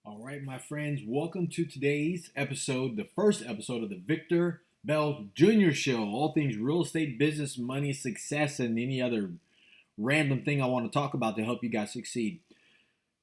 All right, my friends, welcome to today's episode, the first episode of the Victor Bell Jr. Show. All things real estate, business, money, success, and any other random thing I want to talk about to help you guys succeed.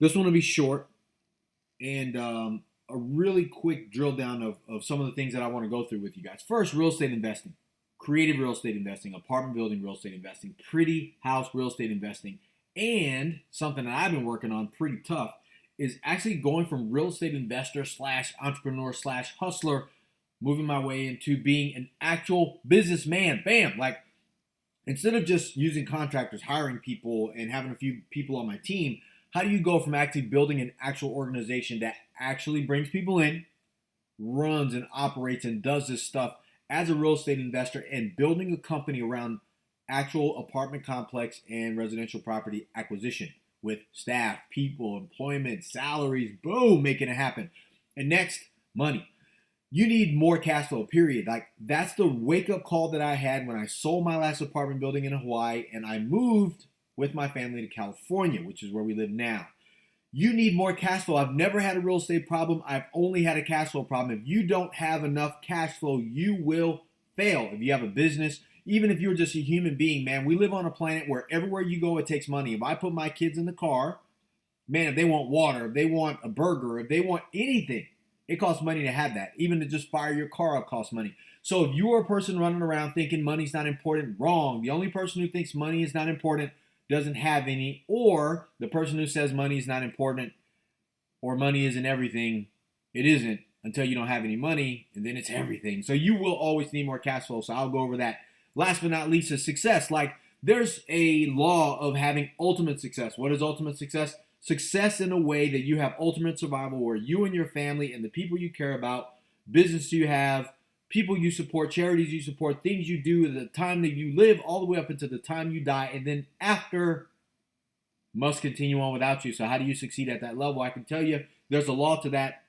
This one will be short and a really quick drill down of some of the things that I want to go through with you guys. First, real estate investing, creative real estate investing, apartment building real estate investing, pretty house real estate investing, and something that I've been working on pretty tough is actually going from real estate investor slash entrepreneur slash hustler, moving my way into being an actual businessman. Bam! Like, instead of just using contractors, hiring people, and having a few people on my team, how do you go from actually building an actual organization that actually brings people in, runs and operates and does this stuff as a real estate investor, and building a company around actual apartment complex and residential property acquisition with staff, people, employment, salaries, boom, making it happen. And next, money. You need more cash flow, period. Like, that's the wake up call that I had when I sold my last apartment building in Hawaii and I moved with my family to California, which is where we live now. You need more cash flow. I've never had a real estate problem. I've only had a cash flow problem. If you don't have enough cash flow, you will fail. If you have a business, even if you're just a human being, man, we live on a planet where everywhere you go, it takes money. If I put my kids in the car, man, if they want water, if they want a burger, if they want anything, it costs money to have that. Even to just fire your car up costs money. So if you are a person running around thinking money's not important, wrong. The only person who thinks money is not important doesn't have any, or the person who says money is not important or money isn't everything, it isn't until you don't have any money, and then it's everything. So you will always need more cash flow. So I'll go over that. Last but not least is success. Like, there's a law of having ultimate success. What is ultimate success? Success in a way that you have ultimate survival, where you and your family and the people you care about, business you have, people you support, charities you support, things you do, the time that you live, all the way up until the time you die, and then after must continue on without you. So how do you succeed at that level? I can tell you there's a law to that.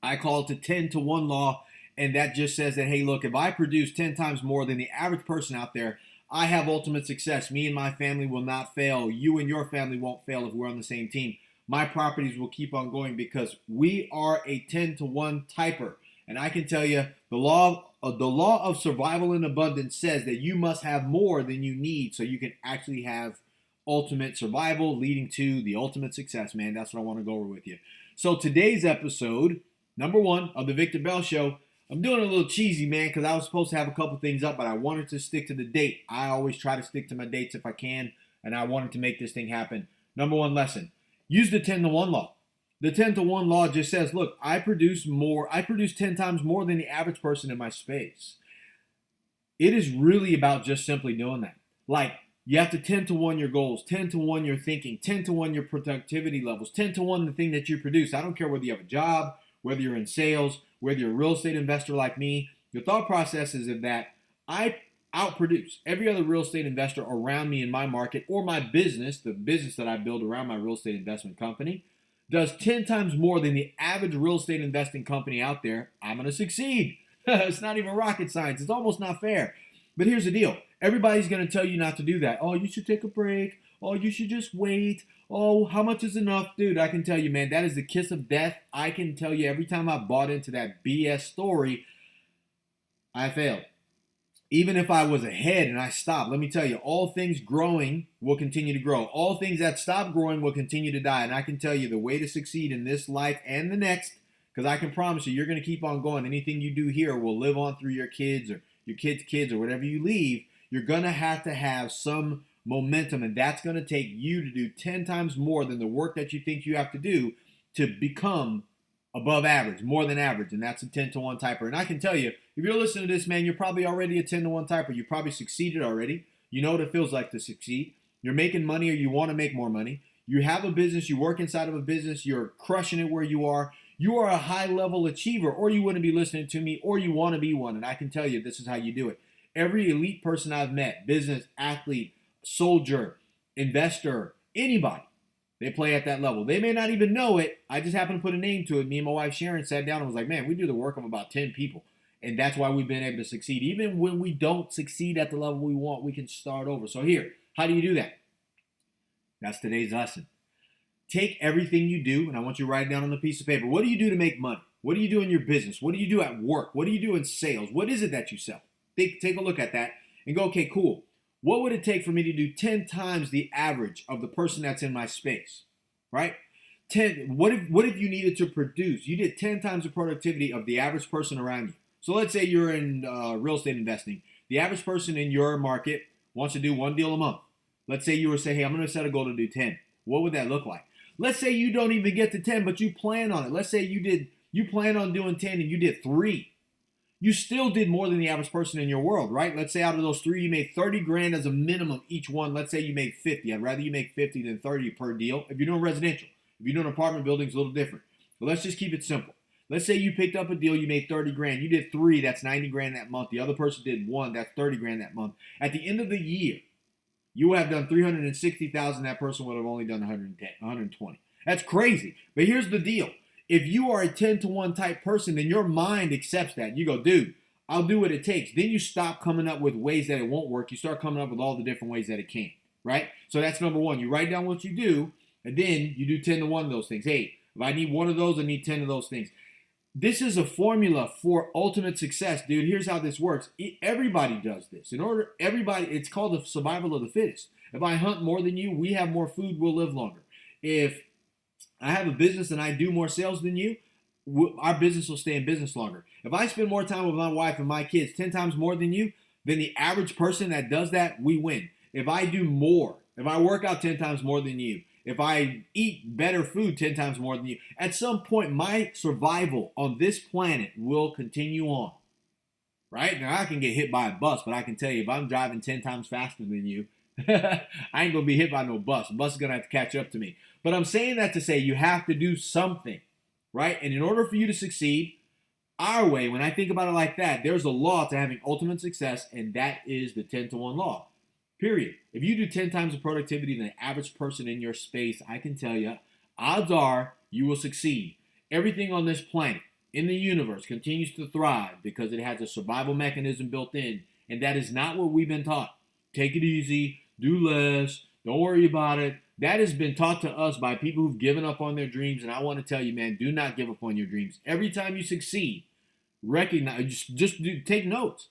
I call it the 10 to 1 law, and that just says that, hey, look, if I produce 10 times more than the average person out there, I have ultimate success. Me and my family will not fail. You and your family won't fail if we're on the same team. My properties will keep on going because we are a 10 to 1 typer. And I can tell you the law of survival and abundance says that you must have more than you need so you can actually have ultimate survival leading to the ultimate success, man. That's what I want to go over with you. So today's episode, number 1 of the Victor Bell Show, I'm doing a little cheesy, man, because I was supposed to have a couple things up, but I wanted to stick to the date. I always try to stick to my dates if I can, and I wanted to make this thing happen. Number 1 lesson, use the 10 to 1 law. The 10 to 1 law just says, look, I produce 10 times more than the average person in my space. It is really about just simply doing that. Like, you have to 10 to 1 your goals, 10 to 1 your thinking, 10 to 1 your productivity levels, 10 to 1 the thing that you produce. I don't care whether you have a job, whether you're in sales, whether you're a real estate investor like me. The thought process is that I outproduce every other real estate investor around me in my market, or my business, the business that I build around my real estate investment company, does 10 times more than the average real estate investing company out there. I'm going to succeed. It's not even rocket science. It's almost not fair. But here's the deal. Everybody's going to tell you not to do that. Oh, you should take a break. Oh, you should just wait. Oh, how much is enough? Dude, I can tell you, man, that is the kiss of death. I can tell you, every time I bought into that BS story, I failed. Even if I was ahead and I stopped, let me tell you, all things growing will continue to grow. All things that stop growing will continue to die. And I can tell you the way to succeed in this life and the next, because I can promise you, you're going to keep on going. Anything you do here will live on through your kids or your kids' kids or whatever you leave. You're going to have some momentum, and that's going to take you to do 10 times more than the work that you think you have to do to become above average, more than average, and that's a 10 to 1 typer. And I can tell you, if you're listening to this, man, you're probably already a 10 to 1 typer. You probably succeeded already. You know what it feels like to succeed. You're making money, or you want to make more money. You have a business, you work inside of a business, you're crushing it where you are. You are a high-level achiever, or you wouldn't be listening to me, or you want to be one. And I can tell you, this is how you do it. Every elite person I've met, business, athlete, soldier, investor, anybody, they play at that level. They may not even know it. I just happen to put a name to it. Me and my wife Sharon sat down and was like, man, we do the work of about 10 people. And that's why we've been able to succeed. Even when we don't succeed at the level we want, we can start over. So here, how do you do that? That's today's lesson. Take everything you do, and I want you to write it down on a piece of paper. What do you do to make money? What do you do in your business? What do you do at work? What do you do in sales? What is it that you sell? Take a look at that and go, okay, cool. What would it take for me to do 10 times the average of the person that's in my space, right? What if you needed to produce? You did 10 times the productivity of the average person around you. So let's say you're in real estate investing. The average person in your market wants to do one deal a month. Let's say you were say, hey, I'm going to set a goal to do 10. What would that look like? Let's say you don't even get to 10, but you plan on it. Let's say you plan on doing 10 and you did 3. You still did more than the average person in your world, right? Let's say out of those 3, you made 30 grand as a minimum each one. Let's say you made 50. I'd rather you make 50 than 30 per deal. If you're doing residential, if you're doing apartment buildings, a little different. But let's just keep it simple. Let's say you picked up a deal, you made 30 grand. You did 3, that's 90 grand that month. The other person did 1, that's 30 grand that month. At the end of the year, you would have done 360,000. That person would have only done 110, 120. That's crazy. But here's the deal. If you are a 10-to-1 type person, then your mind accepts that. You go, dude, I'll do what it takes. Then you stop coming up with ways that it won't work. You start coming up with all the different ways that it can, right? So that's number one. You write down what you do, and then you do 10-to-1 of those things. Hey, if I need 1 of those, I need 10 of those things. This is a formula for ultimate success, dude. Here's how this works. Everybody does this. It's called the survival of the fittest. If I hunt more than you, we have more food, we'll live longer. If I have a business and I do more sales than you, our business will stay in business longer. If I spend more time with my wife and my kids 10 times more than you, then the average person that does that, we win. If I do more, if I work out 10 times more than you, if I eat better food 10 times more than you, at some point my survival on this planet will continue on. Right? Now I can get hit by a bus, but I can tell you if I'm driving 10 times faster than you, I ain't going to be hit by no bus. The bus is going to have to catch up to me. But I'm saying that to say you have to do something, right? And in order for you to succeed, our way, when I think about it like that, there's a law to having ultimate success, and that is the 10-to-1 law. Period. If you do 10 times the productivity than the average person in your space, I can tell you, odds are you will succeed. Everything on this planet, in the universe, continues to thrive because it has a survival mechanism built in, and that is not what we've been taught. Take it easy, do less, don't worry about it. That has been taught to us by people who've given up on their dreams, and I want to tell you, man, do not give up on your dreams. Every time you succeed, recognize, take notes.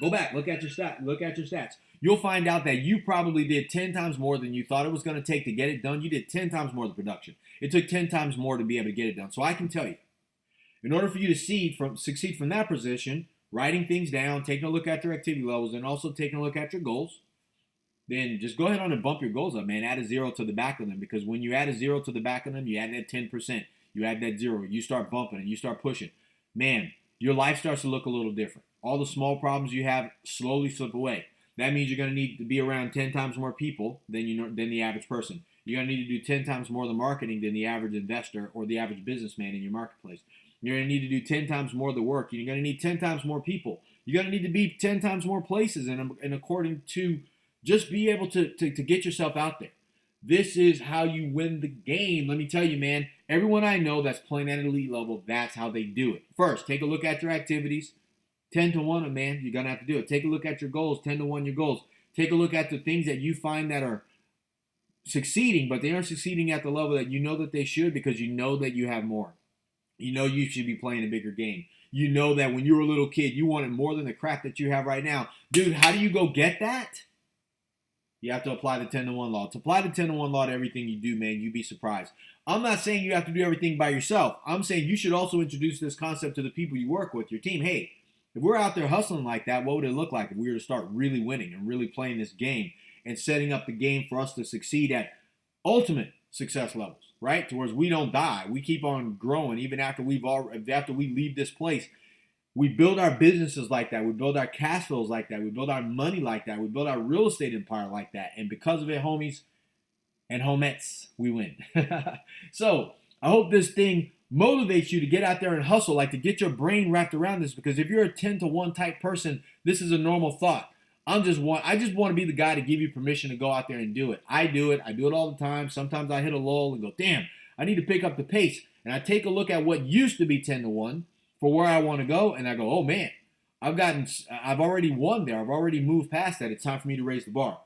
Go back, look at your stats. You'll find out that you probably did 10 times more than you thought it was going to take to get it done. You did 10 times more of the production. It took 10 times more to be able to get it done. So I can tell you, in order for you to succeed from that position, writing things down, taking a look at your activity levels, and also taking a look at your goals, then just go ahead on and bump your goals up, man. Add a 0 to the back of them, because when you add a 0 to the back of them, you add that 10%. You add that 0. You start bumping and you start pushing. Man, your life starts to look a little different. All the small problems you have slowly slip away. That means you're going to need to be around 10 times more people than the average person. You're going to need to do 10 times more of the marketing than the average investor or the average businessman in your marketplace. You're going to need to do 10 times more of the work. You're going to need 10 times more people. You're going to need to be 10 times more places and according to just be able to get yourself out there. This is how you win the game. Let me tell you, man, everyone I know that's playing at an elite level, that's how they do it. First, take a look at your activities. 10-to-1, man, you're going to have to do it. Take a look at your goals, 10-to-1 your goals. Take a look at the things that you find that are succeeding, but they aren't succeeding at the level that you know that they should, because you know that you have more. You know you should be playing a bigger game. You know that when you were a little kid, you wanted more than the crap that you have right now. Dude, how do you go get that? You have to apply the 10-to-1 law. To apply the 10-to-1 law to everything you do, man, you'd be surprised. I'm not saying you have to do everything by yourself. I'm saying you should also introduce this concept to the people you work with, your team. Hey, if we're out there hustling like that, what would it look like if we were to start really winning and really playing this game and setting up the game for us to succeed at ultimate success levels, right? Towards we don't die. We keep on growing even after we leave this place. We build our businesses like that. We build our cash flows like that. We build our money like that. We build our real estate empire like that. And because of it, homies and homettes, we win. So I hope this thing motivates you to get out there and hustle, like to get your brain wrapped around this, because if you're a 10-to-1 type person, this is a normal thought. I just want to be the guy to give you permission to go out there and do it. I do it all the time. Sometimes I hit a lull and go, damn, I need to pick up the pace. And I take a look at what used to be 10-to-1 for where I want to go, and I go, oh man, I've already won there. I've already moved past that. It's time for me to raise the bar.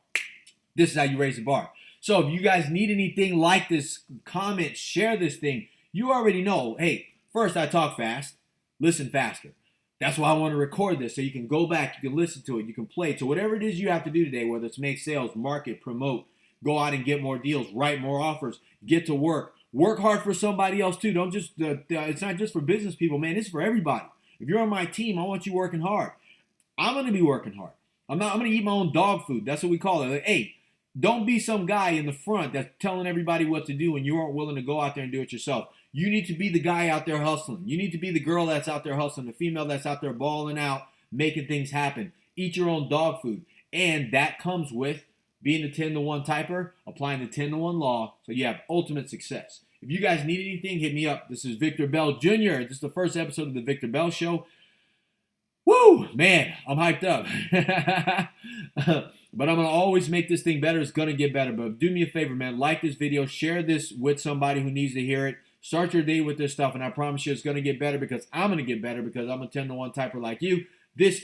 This is how you raise the bar. So if you guys need anything like this, comment, share this thing. You already know, hey, first I talk fast, listen faster. That's why I want to record this so you can go back, you can listen to it, you can play. So whatever it is you have to do today, whether it's make sales, market, promote, go out and get more deals, write more offers, get to work. Work hard for somebody else too. Don't just, it's not just for business people, man. It's for everybody. If you're on my team, I want you working hard. I'm going to be working hard. I'm going to eat my own dog food. That's what we call it. Like, hey, don't be some guy in the front that's telling everybody what to do and you aren't willing to go out there and do it yourself. You need to be the guy out there hustling. You need to be the girl that's out there hustling, the female that's out there balling out, making things happen. Eat your own dog food. And that comes with being a 10-to-1 typer, applying the 10-to-1 law, so you have ultimate success. If you guys need anything, hit me up. This is Victor Bell Jr. This is the first episode of the Victor Bell Show. Woo! Man, I'm hyped up. But I'm going to always make this thing better. It's going to get better. But do me a favor, man. Like this video. Share this with somebody who needs to hear it. Start your day with this stuff, and I promise you it's going to get better because I'm going to get better because I'm a 10-to-1 typer like you. This is